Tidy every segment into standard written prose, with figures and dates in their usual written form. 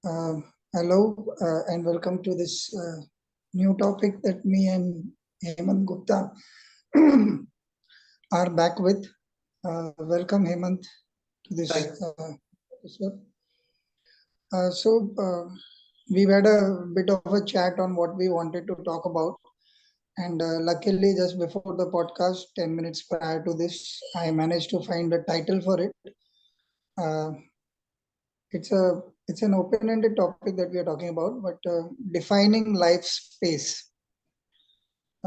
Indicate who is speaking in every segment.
Speaker 1: Uh, Hello and welcome to this new topic that me and Hemant Gupta are back with. Welcome, Hemant, to this episode. We've had a bit of a chat on what we wanted to talk about. And luckily, just before the podcast, 10 minutes prior to this, I managed to find a title for it. Uh, it's an open-ended topic that we are talking about, but defining life space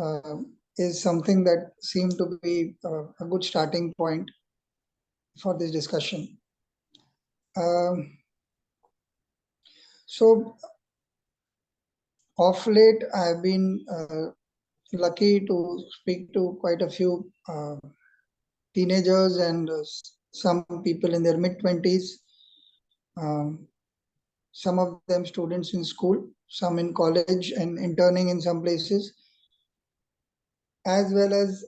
Speaker 1: uh, is something that seemed to be a good starting point for this discussion. Um, so, of late, I've been lucky to speak to quite a few teenagers and some people in their mid 20s. Um, some of them students in school, some in college and interning in some places, as well as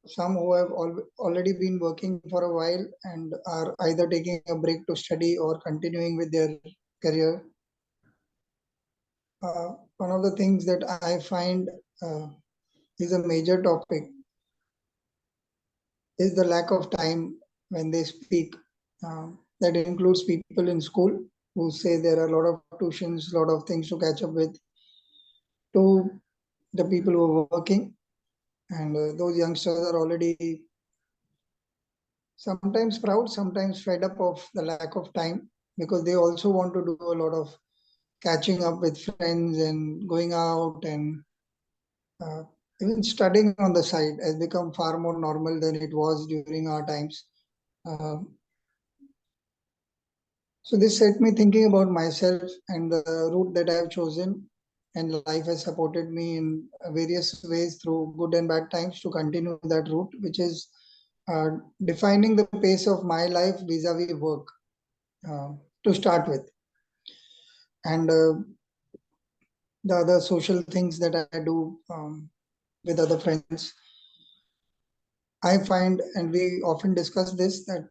Speaker 1: some who have already been working for a while and are either taking a break to study or continuing with their career. One of the things that I find is a major topic is the lack of time when they speak. That includes people in school who say there are a lot of tuitions, a lot of things to catch up with, to the people who are working. And those youngsters are already sometimes proud, sometimes fed up of the lack of time because they also want to do a lot of catching up with friends and going out and uh, even studying on the side has become far more normal than it was during our times. Uh, so this set me thinking about myself and the route that I have chosen, and life has supported me in various ways through good and bad times to continue that route, which is uh, defining the pace of my life vis-a-vis work uh, to start with. And the other social things that I do with other friends. I find, and we often discuss this, that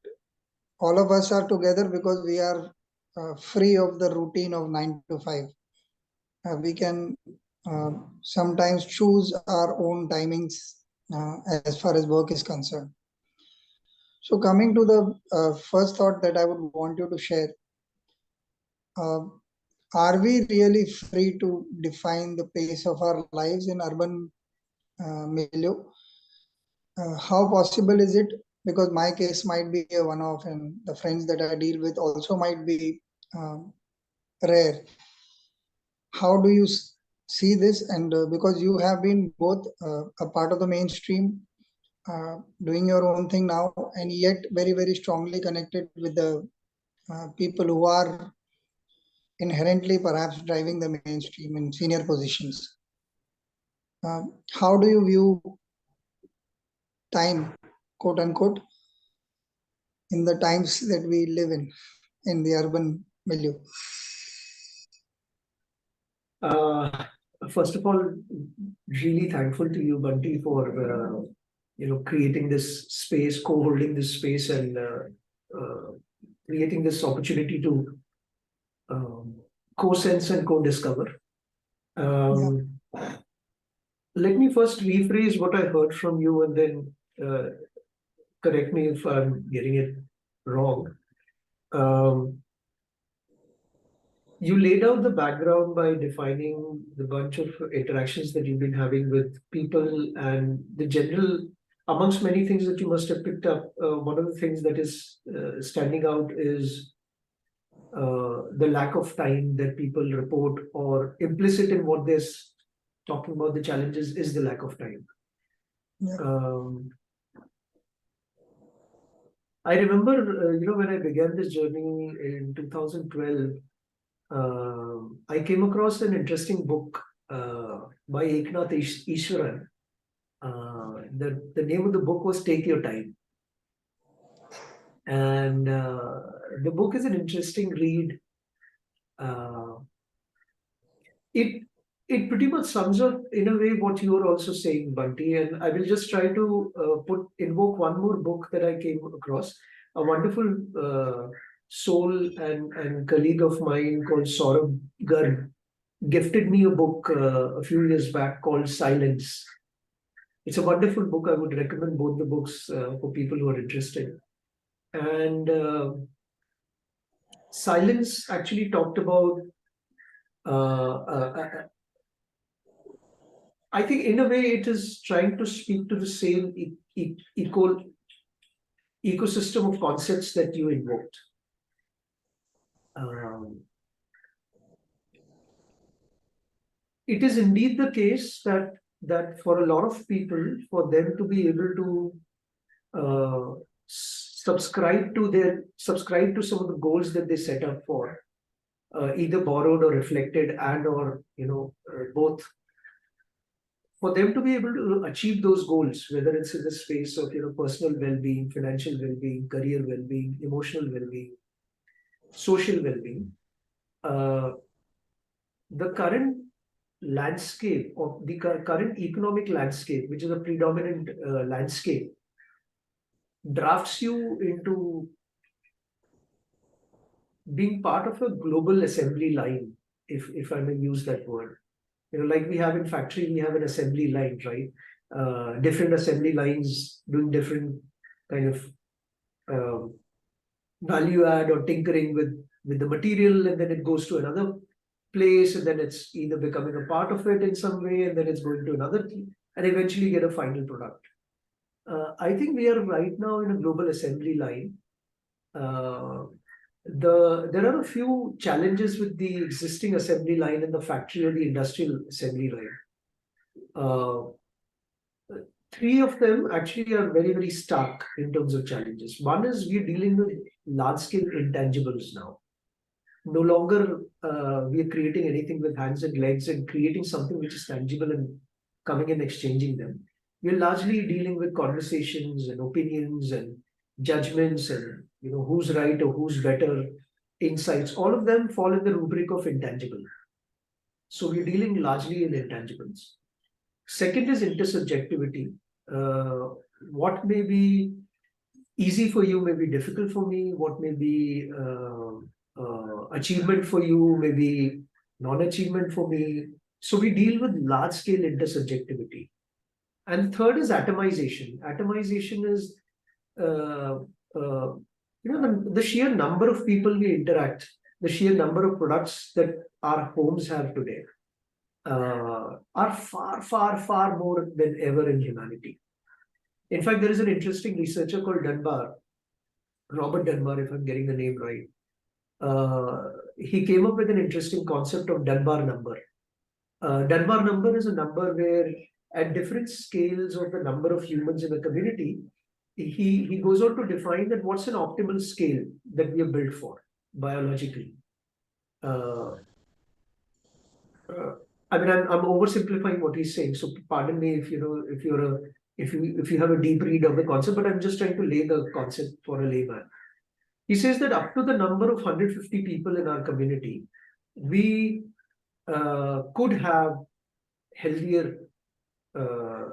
Speaker 1: all of us are together because we are free of the routine of 9 to 5. We can sometimes choose our own timings as far as work is concerned. So, coming to the first thought that I would want you to share, uh, are we really free to define the pace of our lives in urban milieu? How possible is it? Because my case might be a one-off, and the friends that I deal with also might be um, rare. How do you see this? And because you have been both a part of the mainstream, doing your own thing now, and yet very, very strongly connected with the people who are inherently perhaps driving the mainstream in senior positions. How do you view time, quote unquote, in the times that we live in the urban milieu?
Speaker 2: Uh, First of all, really thankful to you, Bunty, for creating this space, co-holding this space, and creating this opportunity to um, co-sense and co-discover.
Speaker 1: Yeah.
Speaker 2: Let me first rephrase what I heard from you, and then correct me if I'm getting it wrong. Um, you laid out the background by defining the bunch of interactions that you've been having with people and the general, amongst many things that you must have picked up. One of the things that is standing out is the lack of time that people report, or implicit in what they're talking about the challenges is the lack of time.
Speaker 1: Yeah.
Speaker 2: I remember, when I began this journey in 2012, I came across an interesting book by Eknath Ishwaran. The name of the book was Take Your Time. And the book is an interesting read. Uh, it it pretty much sums up in a way what you are also saying, Bunty. And I will just try to invoke one more book that I came across. A wonderful soul and colleague of mine called Saurabh Garg gifted me a book a few years back called Silence. It's a wonderful book. I would recommend both the books for people who are interested. And Silence actually talked about, I think in a way it is trying to speak to the same ecosystem of concepts that you invoked. It is indeed the case that for a lot of people, for them to be able to subscribe to some of the goals that they set up for, either borrowed or reflected, and or both, for them to be able to achieve those goals, whether it's in the space of personal well-being, financial well-being, career well-being, emotional well-being, social well-being, the current landscape of the current economic landscape, which is a predominant landscape, drafts you into being part of a global assembly line, if I may use that word. Like we have in factory, we have an assembly line, right? Different assembly lines doing different kind of value add or tinkering with the material, and then it goes to another place, and then it's either becoming a part of it in some way, and then it's going to another thing, and eventually get a final product. I think we are right now in a global assembly line. There are a few challenges with the existing assembly line in the factory or the industrial assembly line. Three of them actually are very, very stark in terms of challenges. One is we're dealing with large-scale intangibles now. No longer we are creating anything with hands and legs and creating something which is tangible and coming and exchanging them. We're largely dealing with conversations and opinions and judgments and who's right or who's better, insights. All of them fall in the rubric of intangible. So we're dealing largely in intangibles. Second is inter-subjectivity. What may be easy for you may be difficult for me. What may be achievement for you may be non-achievement for me. So we deal with large-scale intersubjectivity. And third is atomization. Atomization is the sheer number of people we interact, the sheer number of products that our homes have today are far, far, far more than ever in humanity. In fact, there is an interesting researcher called Dunbar, Robert Dunbar, if I'm getting the name right. He came up with an interesting concept of Dunbar number. Dunbar number is a number where at different scales of the number of humans in a community, he goes on to define that what's an optimal scale that we are built for biologically. I mean, I'm oversimplifying what he's saying, so pardon me if you have a deep read of the concept, but I'm just trying to lay the concept for a layman. He says that up to the number of 150 people in our community, we could have healthier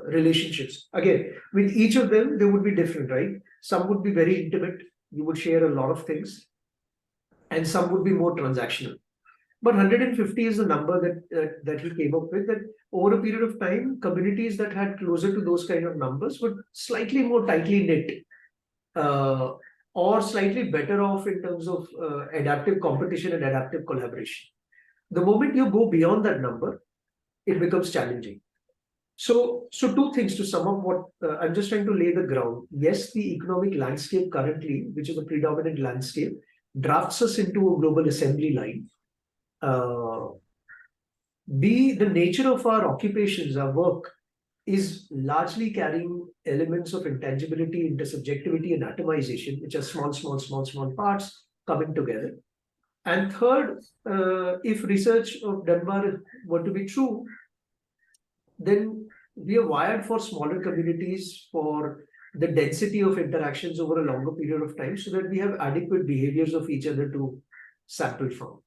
Speaker 2: relationships. Again, with each of them, they would be different, right? Some would be very intimate. You would share a lot of things. And some would be more transactional. But 150 is the number that he came up with, that over a period of time, communities that had closer to those kind of numbers would slightly more tightly knit or slightly better off in terms of adaptive competition and adaptive collaboration. The moment you go beyond that number, it becomes challenging. So two things to sum up what I'm just trying to lay the ground. Yes, the economic landscape currently, which is a predominant landscape, drafts us into a global assembly line. B, the nature of our occupations, our work, is largely carrying elements of intangibility, intersubjectivity, and atomization, which are small parts coming together. And third, if research of Dunbar were to be true, then we are wired for smaller communities, for the density of interactions over a longer period of time, so that we have adequate behaviors of each other to sample from.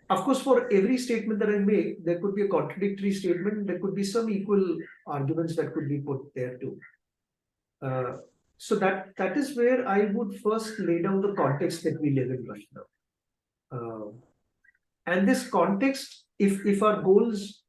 Speaker 2: Of course, for every statement that I make, there could be a contradictory statement. There could be some equal arguments that could be put there too. So that is where I would first lay down the context that we live in right now. And this context, if our goals,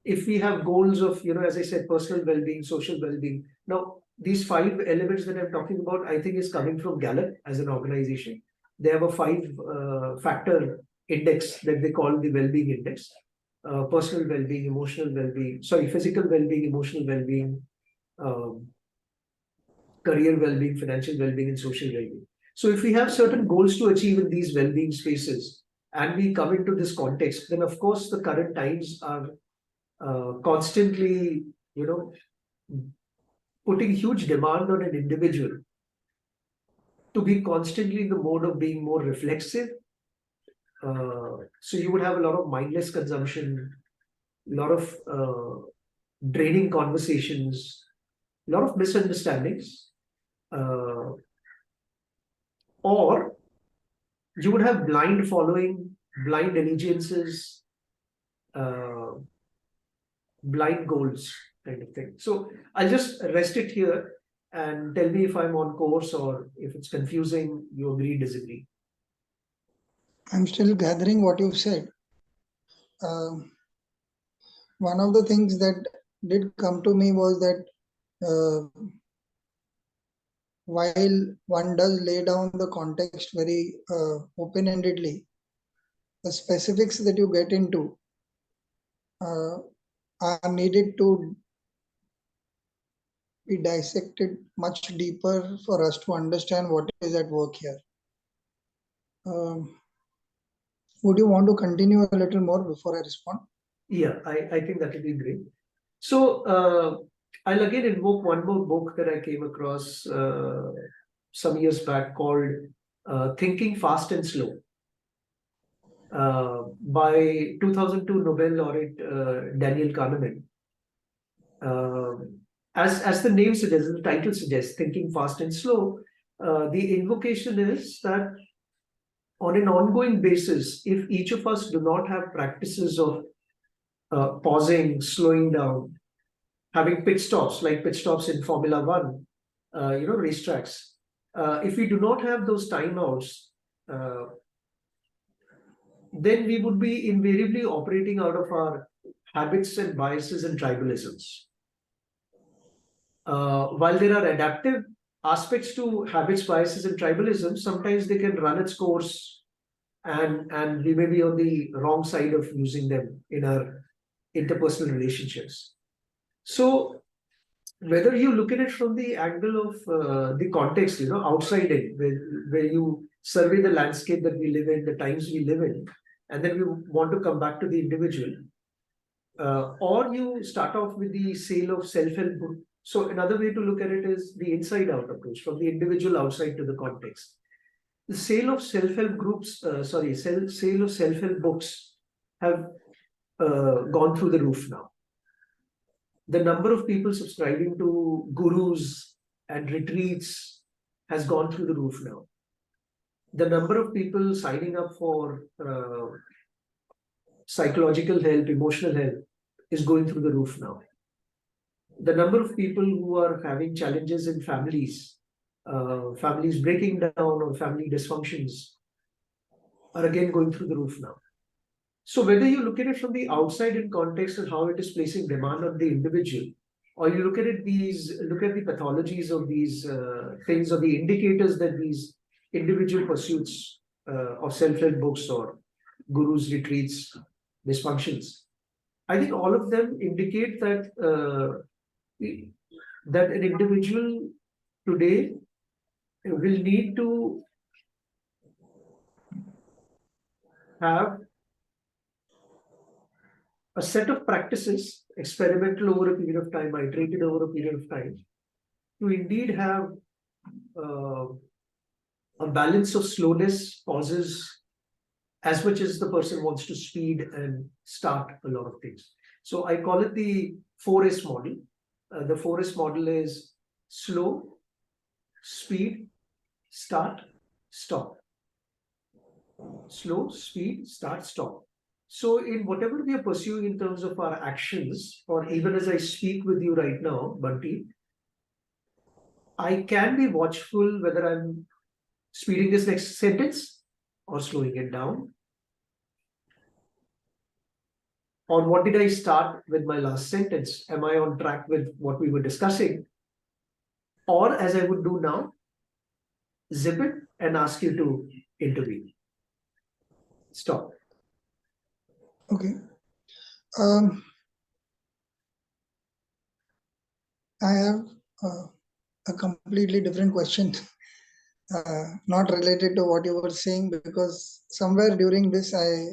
Speaker 2: if we have goals of, as I said, personal well-being, social well-being. Now, these 5 elements that I'm talking about, I think is coming from Gallup as an organization. They have a 5-factor index that they call the well-being index. Personal well-being, emotional well-being, physical well-being, emotional well-being, um, career well-being, financial well-being, and social well-being. So if we have certain goals to achieve in these well-being spaces, and we come into this context, then of course the current times are constantly, putting huge demand on an individual to be constantly in the mode of being more reflexive. So you would have a lot of mindless consumption, a lot of draining conversations, a lot of misunderstandings, or you would have blind following, blind allegiances, uh, blind goals kind of thing. So I'll just rest it here and tell me if I'm on course or if it's confusing, you agree, disagree.
Speaker 1: I'm still gathering what you said. One of the things that did come to me was that while one does lay down the context very open-endedly, the specifics that you get into uh, are needed to be dissected much deeper for us to understand what is at work here. Um, would you want to continue a little more before I respond?
Speaker 2: Yeah, I think that would be great. So I'll again invoke one more book that I came across some years back called Thinking Fast and Slow by 2002 Nobel laureate Daniel Kahneman. As the name suggests, the title suggests, Thinking Fast and Slow, the invocation is that on an ongoing basis, if each of us do not have practices of pausing, slowing down, having pit stops, like pit stops in Formula One, racetracks, if we do not have those timeouts, uh, then we would be invariably operating out of our habits and biases and tribalisms. While there are adaptive aspects to habits, biases, and tribalism, sometimes they can run its course, and we may be on the wrong side of using them in our interpersonal relationships. So whether you look at it from the angle of the context, outside it, where you survey the landscape that we live in, the times we live in, and then we want to come back to the individual, or you start off with the sale of self-help book. So another way to look at it is the inside-out approach, from the individual outside to the context. The sale of self-help groups, sale of self-help books have gone through the roof now. The number of people subscribing to gurus and retreats has gone through the roof now. The number of people signing up for psychological help, emotional help is going through the roof now. The number of people who are having challenges in families, families breaking down or family dysfunctions are again going through the roof now. So whether you look at it from the outside in context and how it is placing demand on the individual, or you look at the pathologies of these things, or the indicators that these individual pursuits of self-help books or gurus, retreats, dysfunctions, I think all of them indicate that that an individual today will need to have a set of practices, experimental over a period of time, iterated over a period of time, to indeed have uh, a balance of slowness, pauses, as much as the person wants to speed and start a lot of things. So I call it the 4S model. The 4S model is slow, speed, start, stop. Slow, speed, start, stop. So in whatever we are pursuing in terms of our actions, or even as I speak with you right now, Bunty, I can be watchful whether I'm speeding this next sentence or slowing it down. Or what did I start with my last sentence? Am I on track with what we were discussing? Or as I would do now, zip it and ask you to intervene. Stop.
Speaker 1: Okay. Um, I have a completely different question, not related to what you were saying, because somewhere during this I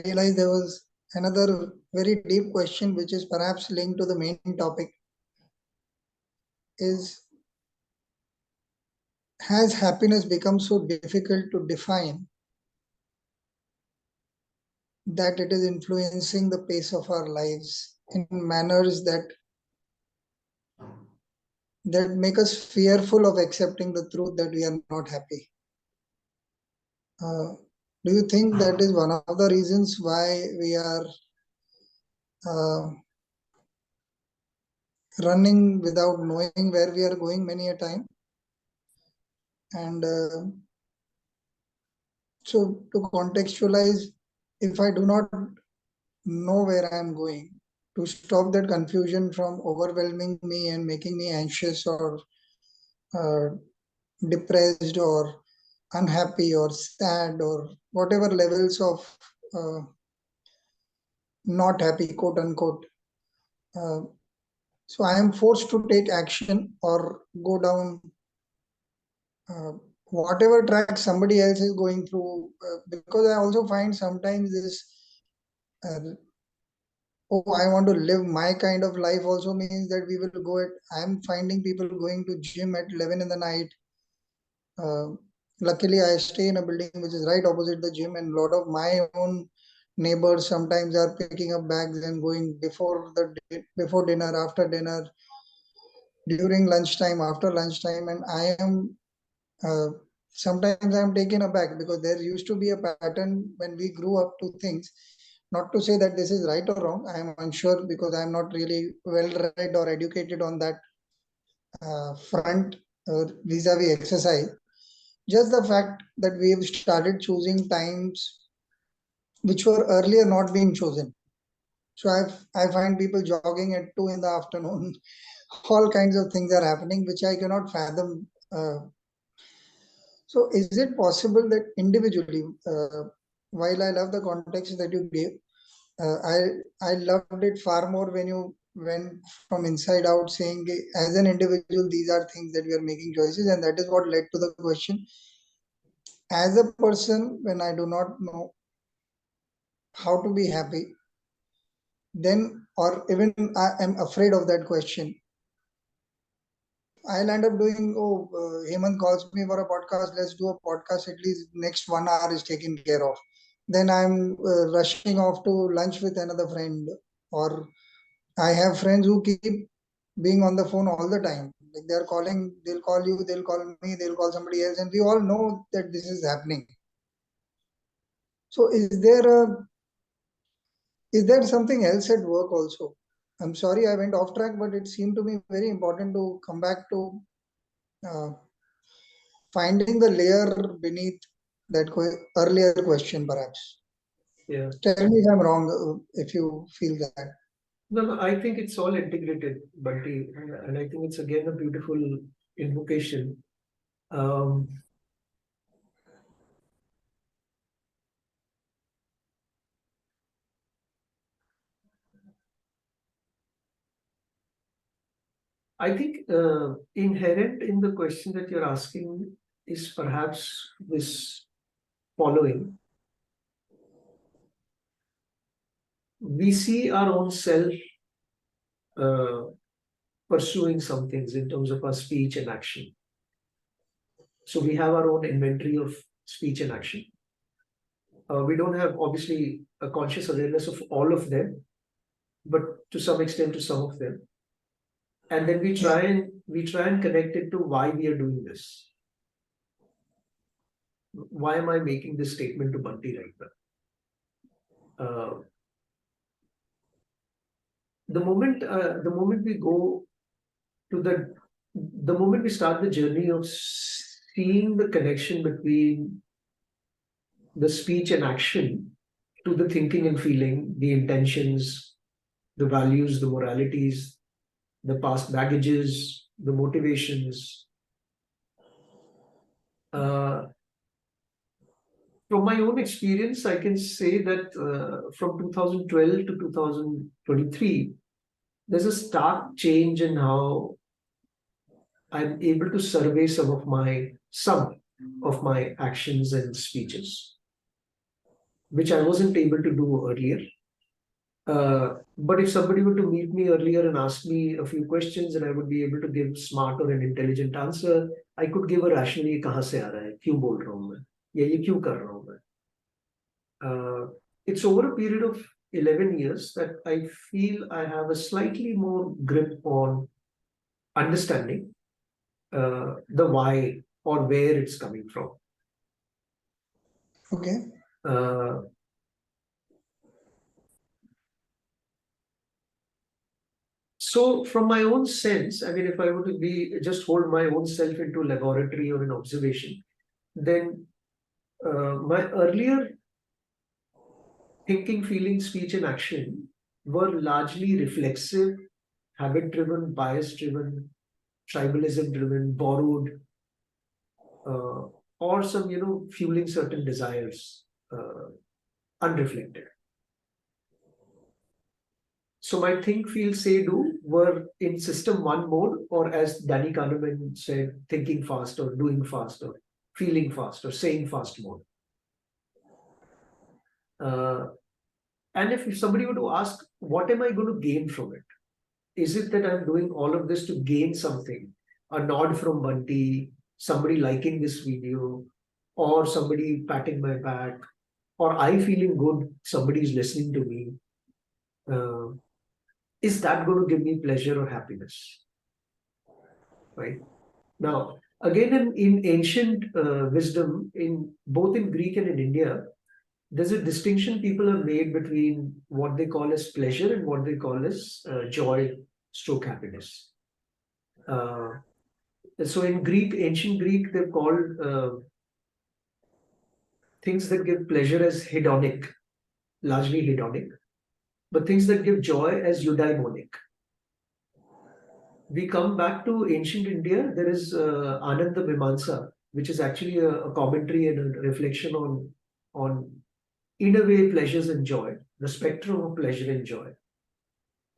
Speaker 1: realized there was another very deep question, which is perhaps linked to the main topic. Is has happiness become so difficult to define that it is influencing the pace of our lives in manners that make us fearful of accepting the truth that we are not happy? Uh, do you think that is one of the reasons why we are uh, running without knowing where we are going many a time? And so, to contextualize, if I do not know where I am going, to stop that confusion from overwhelming me and making me anxious or uh, depressed or unhappy or sad or whatever levels of uh, not happy, quote unquote. Uh, so I am forced to take action or go down uh, whatever track somebody else is going through. Because I also find sometimes this, oh, I want to live my kind of life also means that we will go at, I'm finding people going to gym at 11 in the night. Uh, Luckily, I stay in a building which is right opposite the gym, and a lot of my own neighbors sometimes are picking up bags and going before dinner, after dinner, during lunchtime, after lunchtime, and I am sometimes I'm taken aback because there used to be a pattern when we grew up to things. Not to say that this is right or wrong, I am unsure because I am not really well read or educated on that front vis-a-vis exercise. Just the fact that we have started choosing times which were earlier not being chosen. So I find people jogging at 2 in the afternoon. All kinds of things are happening which I cannot fathom. So is it possible that individually, while I love the context that you gave, I loved it far more when you went from inside out saying as an individual these are things that we are making choices, and that is what led to the question. As a person, when I do not know how to be happy, then or even I am afraid of that question, I'll end up doing, oh, Hemant calls me for a podcast, let's do a podcast, at least next 1 hour is taken care of. Then I'm rushing off to lunch with another friend, or I have friends who keep being on the phone all the time. Like they're calling, they'll call you, they'll call me, they'll call somebody else, and we all know that this is happening. So is there something else at work also? I'm sorry I went off track, but it seemed to me very important to come back to uh, finding the layer beneath that earlier question, perhaps.
Speaker 2: Yeah.
Speaker 1: Tell me if I'm wrong, if you feel that.
Speaker 2: No, I think it's all integrated, Bunty, and I think it's again a beautiful invocation. Um, I think inherent in the question that you're asking is perhaps this following. We see our own self uh, pursuing some things in terms of our speech and action. So we have our own inventory of speech and action. We don't have obviously a conscious awareness of all of them, but to some extent to some of them. And then
Speaker 1: Yeah.
Speaker 2: we try and connect it to why we are doing this. Why am I making this statement to Bunty right now? The moment we go to the moment we start the journey of seeing the connection between the speech and action to the thinking and feeling, the intentions, the values, the moralities, the past baggages, the motivations. From my own experience, I can say that from 2012 to 2023, there's a stark change in how I'm able to survey some of my actions and speeches, which I wasn't able to do earlier. But if somebody were to meet me earlier and ask me a few questions, and I would be able to give smart or an intelligent answer, I could give a rationally कहाँ से आ रहा है, क्यों बोल रहा हूँ मैं, या ये क्यों कर रहा हूँ मैं. It's over a period of 11 years that I feel I have a slightly more grip on understanding the why or where it's coming from.
Speaker 1: Okay.
Speaker 2: So from my own sense, I mean, if I were to just hold my own self into a laboratory or an observation, then my earlier thinking, feeling, speech, and action were largely reflexive, habit-driven, bias-driven, tribalism-driven, borrowed, or some, fueling certain desires, unreflected. So my think, feel, say, do were in system one mode, or as Danny Kahneman said, thinking fast or doing fast or feeling fast or saying fast mode. And if somebody were to ask, what am I going to gain from it? Is it that I'm doing all of this to gain something? A nod from Bunty, somebody liking this video, or somebody patting my back, or I feeling good, somebody is listening to me. Is that going to give me pleasure or happiness? Right? Now, again, in ancient wisdom, in both in Greek and in India, there's a distinction people have made between what they call as pleasure and what they call as joy stroke happiness. So in Greek, ancient Greek, they've called things that give pleasure as hedonic, largely hedonic, but things that give joy as eudaimonic. We come back to ancient India, there is Ananda Mimamsa, which is actually a commentary and a reflection on, in a way, pleasures and joy, the spectrum of pleasure and joy.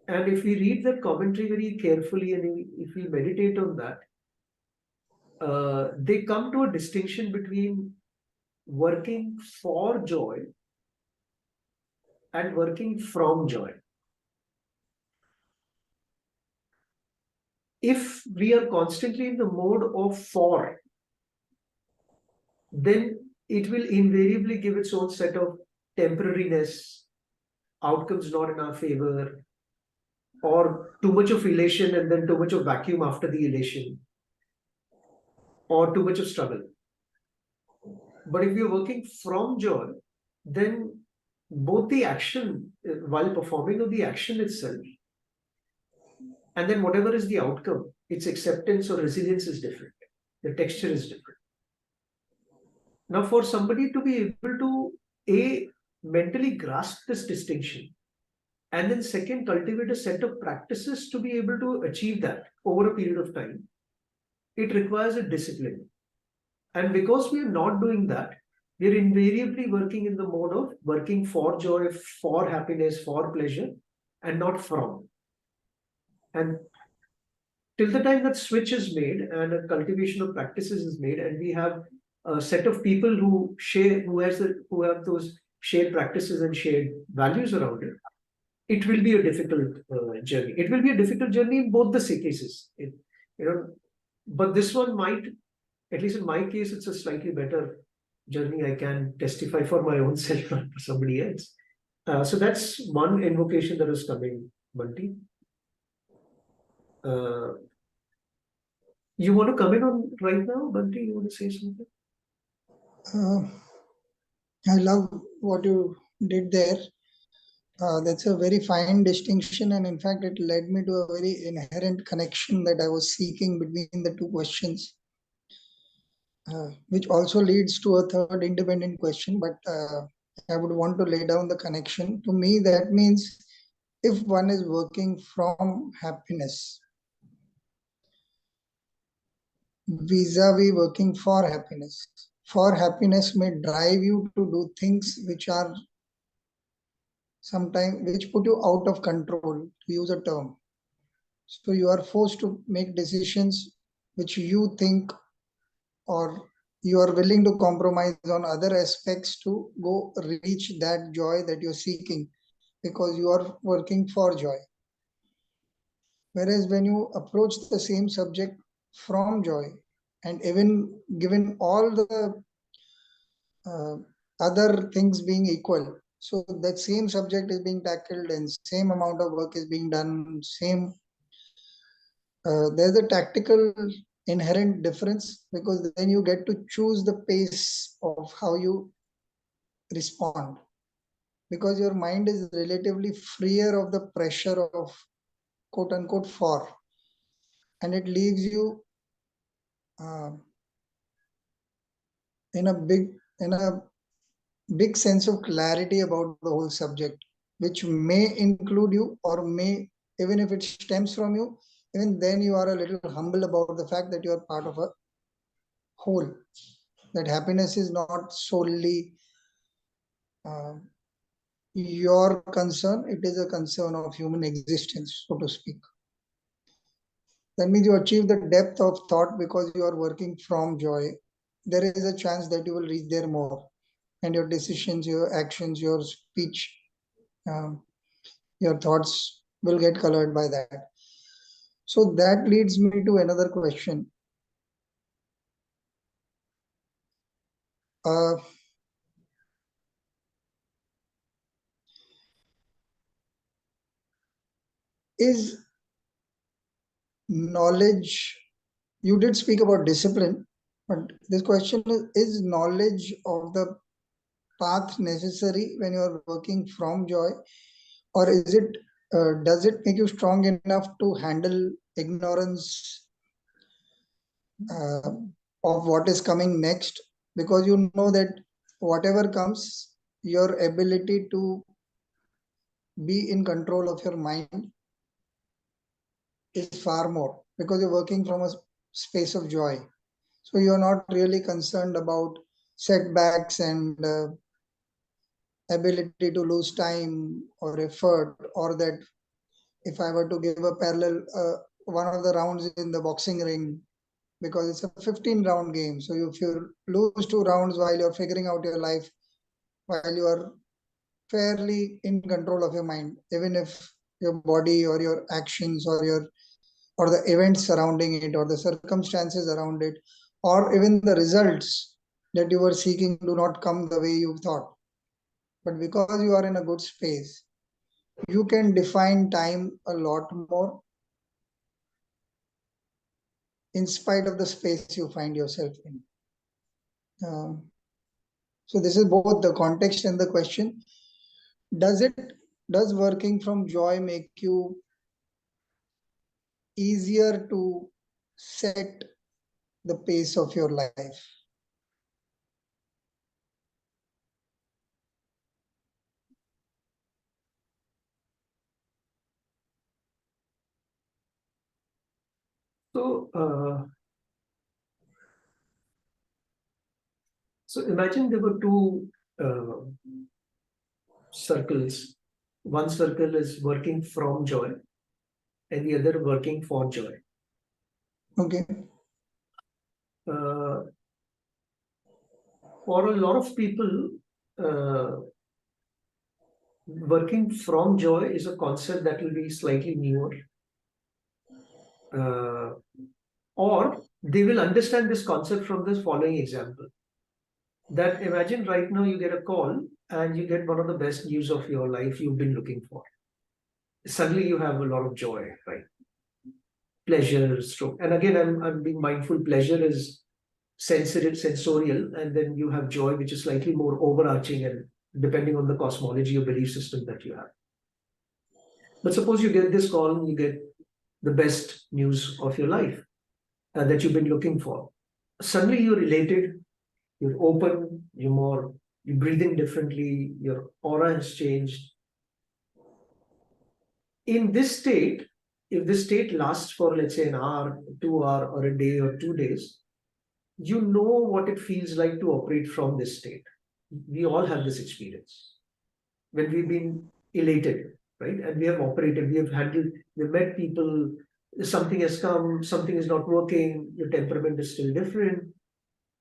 Speaker 2: And if we read that commentary very carefully and if we meditate on that, they come to a distinction between working for joy and working from joy. If we are constantly in the mode of for, then it will invariably give its own set of temporariness, outcomes not in our favor, or too much of elation and then too much of vacuum after the elation, or too much of struggle. But if you're working from joy, then both the action while performing of the action itself, and then whatever is the outcome, its acceptance or resilience is different. The texture is different. Now, for somebody to be able to mentally grasp this distinction, and then second, cultivate a set of practices to be able to achieve that over a period of time, it requires a discipline. And because we are not doing that, we are invariably working in the mode of working for joy, for happiness, for pleasure, and not from. And till the time that switch is made and a cultivation of practices is made, and we have a set of people who have those shared practices and shared values around it, it will be a difficult journey. It will be a difficult journey in both the cases. But this one might, at least in my case, it's a slightly better journey. I can testify for my own self, not for somebody else. So that's one invocation that is coming, Bunty. You want to come in on right now, Bunty? You want to say something?
Speaker 1: I love what you did there. That's a very fine distinction, and in fact, it led me to a very inherent connection that I was seeking between the two questions, which also leads to a third independent question. But I would want to lay down the connection. To me, that means if one is working from happiness, vis-a-vis working for happiness may drive you to do things which are sometimes which put you out of control, to use a term. So you are forced to make decisions which you think, or you are willing to compromise on other aspects to go reach that joy that you're seeking, because you are working for joy. Whereas when you approach the same subject from joy, and even given all the uh, other things being equal, so that same subject is being tackled and same amount of work is being done, same there's a tactical inherent difference, because then you get to choose the pace of how you respond, because your mind is relatively freer of the pressure of quote unquote for, and it leaves you uh, in a big sense of clarity about the whole subject, which may include you, or may, even if it stems from you, even then you are a little humble about the fact that you are part of a whole, that happiness is not solely uh, your concern, it is a concern of human existence, so to speak. That means you achieve the depth of thought because you are working from joy. There is a chance that you will reach there more, and your decisions, your actions, your speech, um, your thoughts will get colored by that. So that leads me to another question. Uh, is knowledge, you did speak about discipline, but this question is knowledge of the path necessary when you are working from joy, or is it does it make you strong enough to handle ignorance uh, of what is coming next, because you know that whatever comes, your ability to be in control of your mind is far more, because you're working from a space of joy. So you're not really concerned about setbacks and ability to lose time or effort, or that if I were to give a parallel, one of the rounds in the boxing ring, because it's a 15 round game. So if you lose 2 rounds while you're figuring out your life, while you are fairly in control of your mind, even if your body or your actions or your or the events surrounding it or the circumstances around it, or even the results that you were seeking do not come the way you thought. But because you are in a good space, you can define time a lot more in spite of the space you find yourself in. Um, so this is both the context and the question. Does it does working from joy make you easier to set the pace of your life?
Speaker 2: So, so imagine there were two uh, circles. One circle is working from joy, and the other working for joy.
Speaker 1: Okay.
Speaker 2: Uh, for a lot of people, uh, working from joy is a concept that will be slightly newer. Uh, or they will understand this concept from this following example. That imagine right now you get a call and you get one of the best news of your life you've been looking for. Suddenly you have a lot of joy, right? Pleasure, stroke. And again, I'm being mindful, pleasure is sensorial, and then you have joy, which is slightly more overarching and depending on the cosmology or belief system that you have. But suppose you get this call and you get the best news of your life that you've been looking for. Suddenly you're elated, you're open, you're breathing differently, your aura has changed. In this state, if this state lasts for, let's say, an hour, 2 hour, or a day or 2 days, you know what it feels like to operate from this state. We all have this experience when we've been elated, right? And we have operated, we have handled, we've met people, something has come, something is not working, your temperament is still different.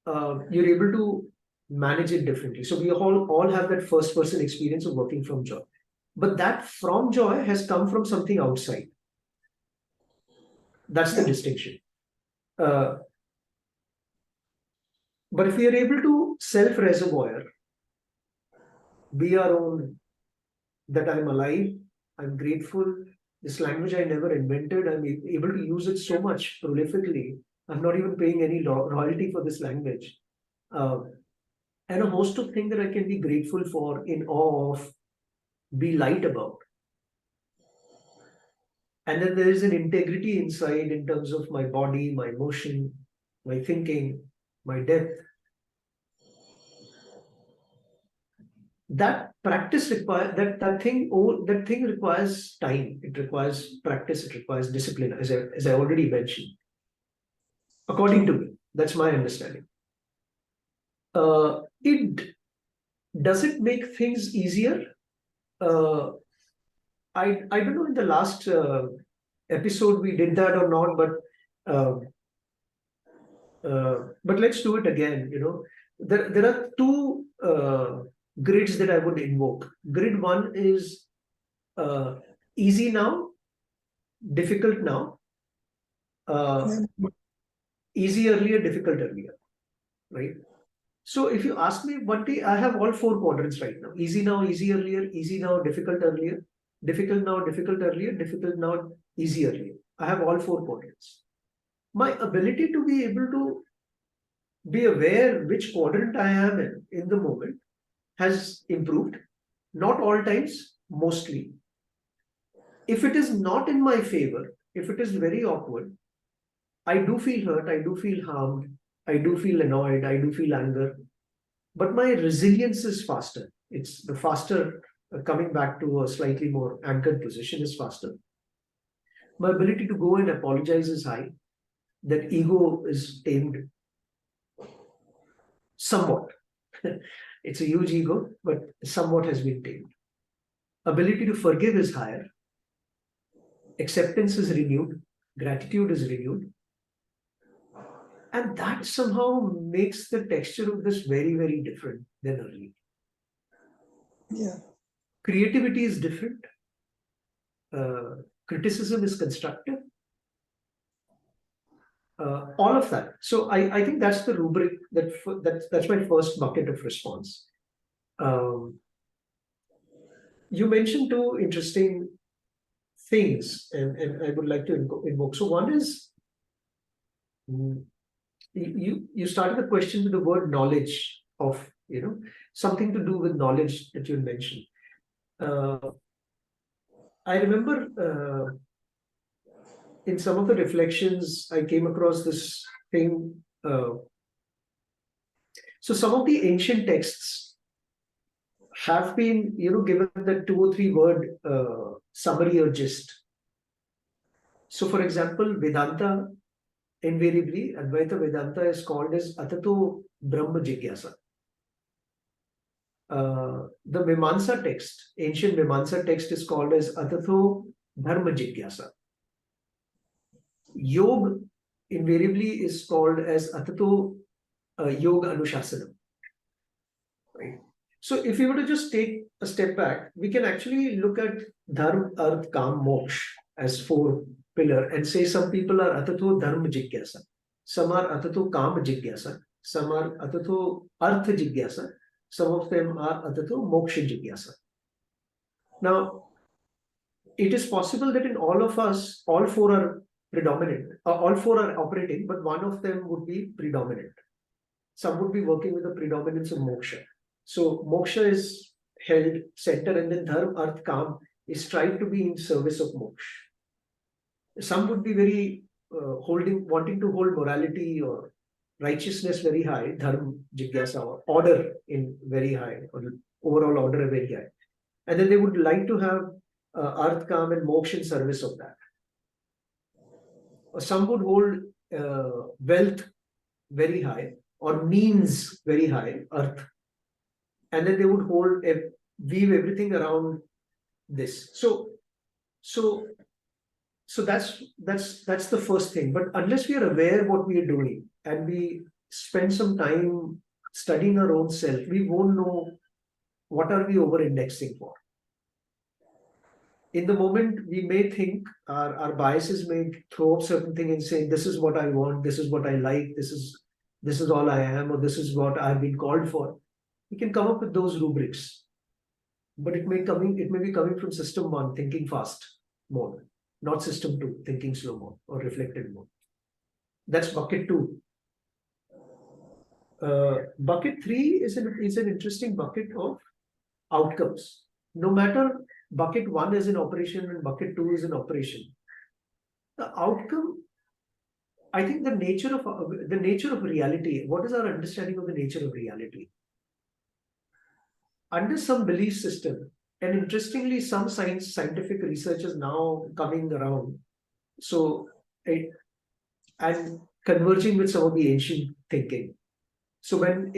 Speaker 2: You're able to manage it differently. So we all have that first person experience of working from joy. But that from joy has come from something outside. That's the distinction. But if we are able to self-reservoir, be our own, that I'm alive, I'm grateful, this language I never invented, I'm able to use it so much prolifically, I'm not even paying any royalty for this language. And a host of things that I can be grateful for, in awe of, be light about. And then there is an integrity inside in terms of my body, my emotion, my thinking, my depth. That practice requires that thing requires time. It requires practice. It requires discipline, as I already mentioned. According to me, that's my understanding. It does it make things easier? I don't know in the last episode we did that or not, but let's do it again. There are two grids that I would invoke. Grid one is easy now, difficult now, easy earlier, difficult earlier, right? So if you ask me, one day I have all four quadrants right now: easy now, easy earlier, easy now, difficult earlier, difficult now, difficult earlier, difficult now, easy earlier. I have all four quadrants. My ability to be able to be aware which quadrant I am in the moment has improved. Not all times, mostly. If it is not in my favor, if it is very awkward, I do feel hurt, I do feel harmed, I do feel annoyed, I do feel anger, but my resilience is faster. It's the faster coming back to a slightly more anchored position is faster. My ability to go and apologize is high. That ego is tamed somewhat. It's a huge ego, but somewhat has been tamed. Ability to forgive is higher. Acceptance is renewed. Gratitude is renewed. And that somehow makes the texture of this very, very different than earlier.
Speaker 1: Yeah.
Speaker 2: Creativity is different. Criticism is constructive. All of that. So I think that's the rubric, that's my first bucket of response. You mentioned two interesting things, and I would like to invoke. So one is, you started the question with the word knowledge of, something to do with knowledge that you mentioned. I remember in some of the reflections, I came across this thing. So some of the ancient texts have been, given the 2 or 3 word summary or gist. So for example, Vedanta, invariably, Advaita Vedanta is called as Atato Brahma Jigyasa. The Mimamsa text, ancient Mimamsa text, is called as Atato Dharma Jigyasa. Yoga invariably is called as Atato Yoga Anushasanam. Right? So if you were to just take a step back, we can actually look at Dharma, Arth, Kam, Moksha as 4 pillars and say some people are Atato Dharma Jigyasa, some are Atato Kam Jigyasa, some are Atato Artha Jigyasa, some of them are Atato Moksha Jigyasa. Now, it is possible that in all of us, all 4 are predominant, all 4 are operating, but one of them would be predominant. Some would be working with the predominance of moksha. So moksha is held center, and then dharma, arth, kam is strive to be in service of moksha. Some would be very wanting to hold morality or righteousness very high, dharma, jigyasa, or order in very high, or overall order very high. And then they would like to have arth, kam, and moksha in service of that. Or some would hold wealth very high, or means very high, arth, and then they would weave everything around this. So that's the first thing. But unless we are aware what we are doing and we spend some time studying our own self, we won't know what are we over indexing for. In the moment, we may think our biases may throw up certain thing and say, this is what I want, this is what I like, this is all I am, or this is what I've been called for. We can come up with those rubrics, but it may be coming from system 1, thinking fast mode, not system 2, thinking slow mode or reflective mode. That's bucket 2. Bucket 3 is an interesting bucket of outcomes. No matter bucket 1 is in operation and bucket 2 is in operation, the outcome, I think the nature of reality. What is our understanding of the nature of reality? Under some belief system, and interestingly, some scientific research is now coming around. So, and converging with some of the ancient thinking. So when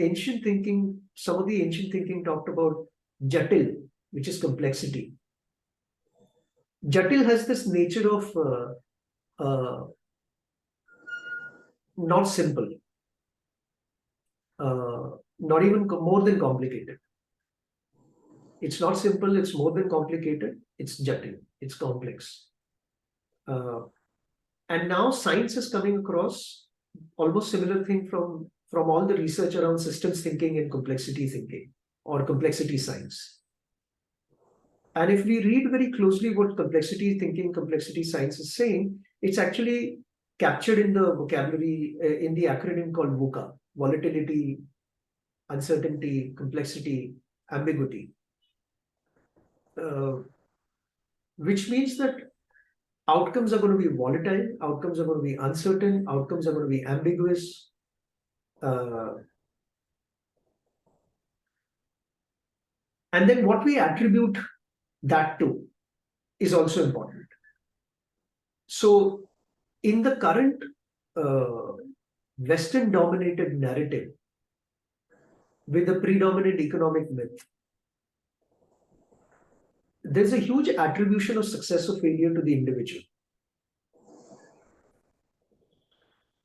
Speaker 2: some of the ancient thinking talked about jatil, which is complexity. Jatil has this nature of not simple, not even more than complicated. It's not simple, it's more than complicated, it's jatil, it's complex. And now science is coming across almost similar thing from all the research around systems thinking and complexity thinking, or complexity science. And if we read very closely what complexity thinking, complexity science is saying, it's actually captured in the vocabulary, in the acronym called VUCA: volatility, uncertainty, complexity, ambiguity. Which means that outcomes are going to be volatile, outcomes are going to be uncertain, outcomes are going to be ambiguous. And then what we attribute that to is also important. So in the current Western dominated narrative with the predominant economic myth, there's a huge attribution of success or failure to the individual.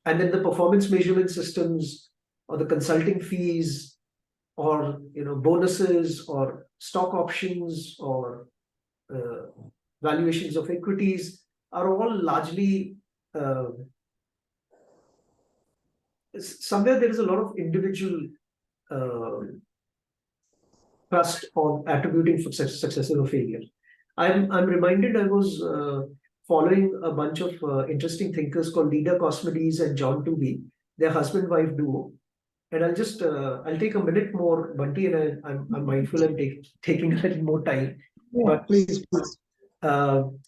Speaker 2: And then the performance measurement systems, or the consulting fees, or bonuses, or stock options, or valuations of equities are all largely somewhere there is a lot of individual trust on attributing success or failure. I'm reminded, I was following a bunch of interesting thinkers called Lida Cosmides and John Tooby, their husband-wife duo. And I'll just I'll take a minute more, Bunty, and I'm mindful I'm taking a little more time.
Speaker 1: Yeah, but please.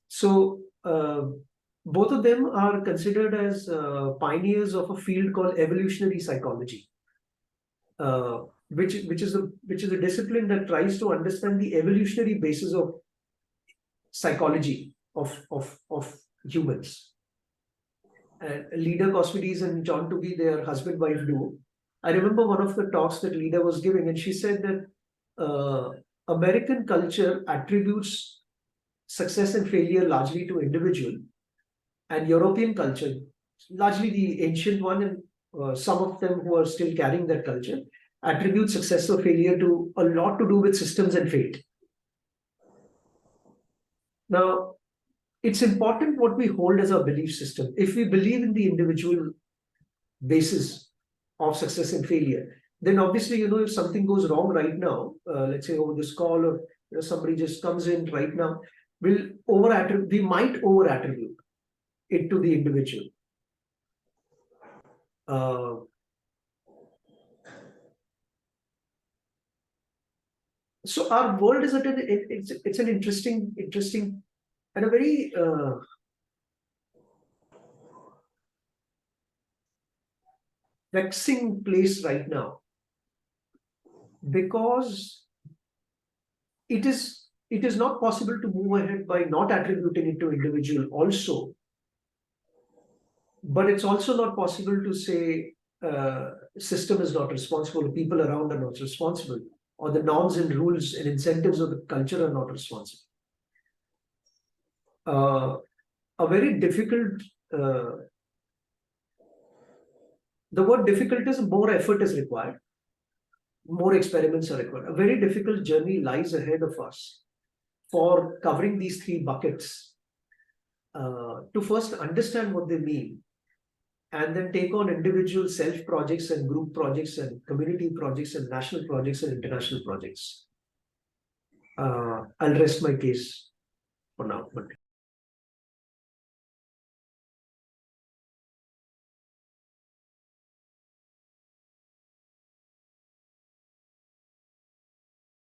Speaker 2: So both of them are considered as pioneers of a field called evolutionary psychology, which is a discipline that tries to understand the evolutionary basis of psychology of humans. Lida Cosmides and John Tooby, their husband-wife duo. I remember one of the talks that Lida was giving, and she said that American culture attributes success and failure largely to individual, and European culture, largely the ancient one, and some of them who are still carrying that culture, attribute success or failure to a lot to do with systems and fate. Now, it's important what we hold as our belief system. If we believe in the individual basis of success and failure, then obviously, if something goes wrong right now, let's say over this call, or somebody just comes in right now, we might over attribute it to the individual. So our world is it's an interesting and a very vexing place right now, because it is not possible to move ahead by not attributing it to individual also, but it's also not possible to say system is not responsible, people around are not responsible, or the norms and rules and incentives of the culture are not responsible. A very difficult, the word difficult is more effort is required, more experiments are required. A very difficult journey lies ahead of us for covering these three buckets, to first understand what they mean, and then take on individual self projects and group projects and community projects and national projects and international projects. I'll rest my case for now. But